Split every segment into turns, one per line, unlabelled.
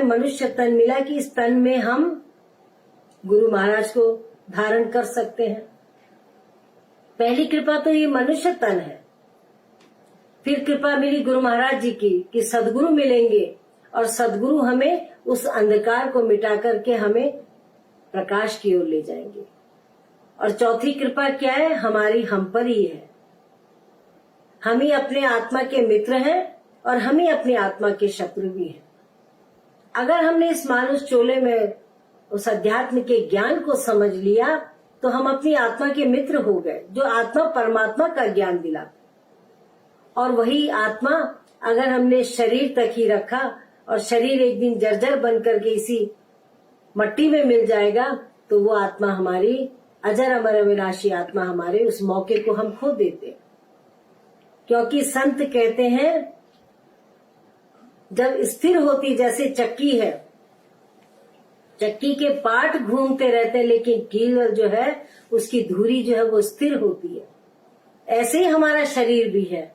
मनुष्य तन मिला कि इस तन में हम गुरु महाराज को धारण कर सकते हैं। पहली कृपा तो ये मनुष्य तन है। फिर कृपा मिली गुरु महाराज जी की कि सदगुरु मिलेंगे और सदगुरु हमें उस अंधकार को मिटा करके हमें प्रकाश की ओर ले जाएंगे। और चौथी कृपा क्या है? हमारी हम पर ही है। हम ही अपने आत्मा के मित्र हैं और हम ही अपनी आत्मा के शत्रु भी हैं। अगर हमने इस मानुष चोले में उस अध्यात्म के ज्ञान को समझ लिया तो हम अपनी आत्मा के मित्र हो गए, जो आत्मा परमात्मा का ज्ञान दिला। और वही आत्मा अगर हमने शरीर तक ही रखा और शरीर एक दिन जर्जर बन करके इसी मट्टी में मिल जाएगा तो वो आत्मा हमारी अजर अमर अविनाशी आत्मा हमारे उस मौके को हम खो देते। क्योंकि संत कहते हैं जब स्थिर होती, जैसे चक्की है, चक्की के पार्ट घूमते रहते हैं लेकिन कील जो है उसकी धुरी जो है वो स्थिर होती है, ऐसे ही हमारा शरीर भी है।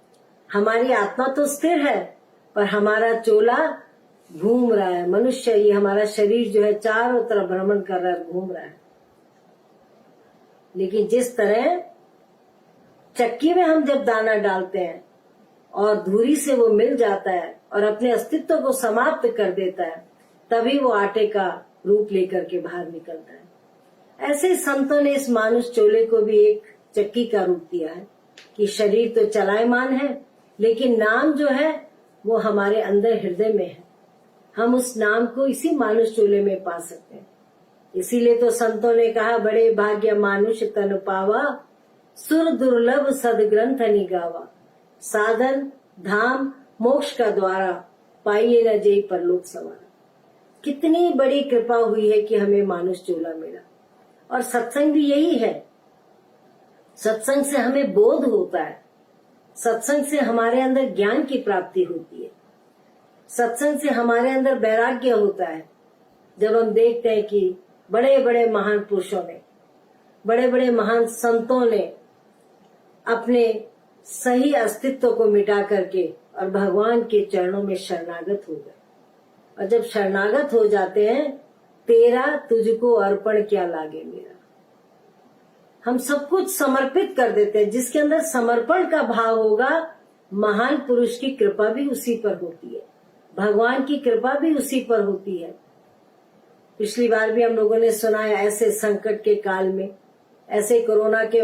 हमारी आत्मा तो स्थिर है पर हमारा चोला घूम रहा है। मनुष्य, ये हमारा शरीर जो है चारों तरफ भ्रमण कर रहा है, घूम रहा है। लेकिन जिस तरह चक्की में हम जब दाना डालते हैं और धुरी से वो मिल जाता है और अपने अस्तित्व को समाप्त कर देता है, तभी वो आटे का रूप लेकर के बाहर निकलता है। ऐसे संतों ने इस मानुष चोले को भी एक चक्की का रूप दिया है कि शरीर तो चलायमान है लेकिन नाम जो है वो हमारे अंदर हृदय में है। हम उस नाम को इसी मानुष चोले में पा सकते हैं। इसीलिए तो संतों ने कहा, बड़े भाग्य मानुष तन पावा, सुर दुर्लभ सदग्रंथ निगावा, साधन धाम मोक्ष का द्वारा, पाइये न जय परलोक सवारा। कितनी बड़ी कृपा हुई है कि हमें मानुष चोला मिला। और सत्संग भी यही है। सत्संग से हमें बोध होता है, सत्संग से हमारे अंदर ज्ञान की प्राप्ति होती है, सत्संग से हमारे अंदर वैराग्य होता है। जब हम देखते हैं कि बड़े बड़े महान पुरुषों ने, बड़े बड़े महान संतों ने अपने सही अस्तित्व को मिटा करके और भगवान के चरणों में शरणागत हो गए। और जब शरणागत हो जाते हैं, तेरा तुझको अर्पण क्या लागे मेरा, हम सब कुछ समर्पित कर देते हैं। जिसके अंदर समर्पण का भाव होगा, महान पुरुष की कृपा भी उसी पर होती है, भगवान की कृपा भी उसी पर होती है। पिछली बार भी हम लोगों ने सुना है, ऐसे संकट के काल में, ऐसे कोरोना के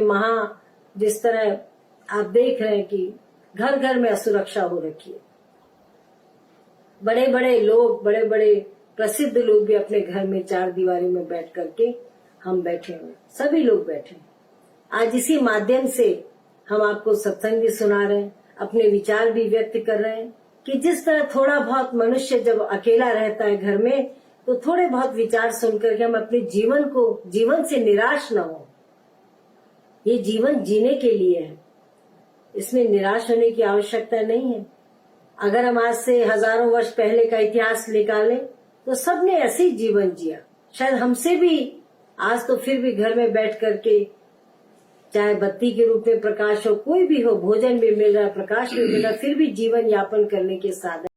जिस तरह आप देख रहे हैं कि घर घर में असुरक्षा हो रखी है। बड़े बड़े लोग, बड़े बड़े प्रसिद्ध लोग भी अपने घर में चार दीवारी में बैठ करके हम बैठे हुए, सभी लोग बैठे हैं। आज इसी माध्यम से हम आपको सत्संग भी सुना रहे हैं, अपने विचार भी व्यक्त कर रहे हैं कि जिस तरह थोड़ा बहुत मनुष्य जब अकेला रहता है घर में, तो थोड़े बहुत विचार सुनकर के हम अपने जीवन से निराश न हो। ये जीवन जीने के लिए है, इसमें निराश होने की आवश्यकता नहीं है। अगर हम आज से हजारों वर्ष पहले का इतिहास निकालें तो सबने ऐसे ही जीवन जिया। शायद हमसे भी आज तो फिर भी घर में बैठ करके, चाहे बत्ती के रूप में प्रकाश हो, कोई भी हो, भोजन भी मिल रहा है, प्रकाश भी मिल रहा है, फिर भी जीवन यापन करने के साधन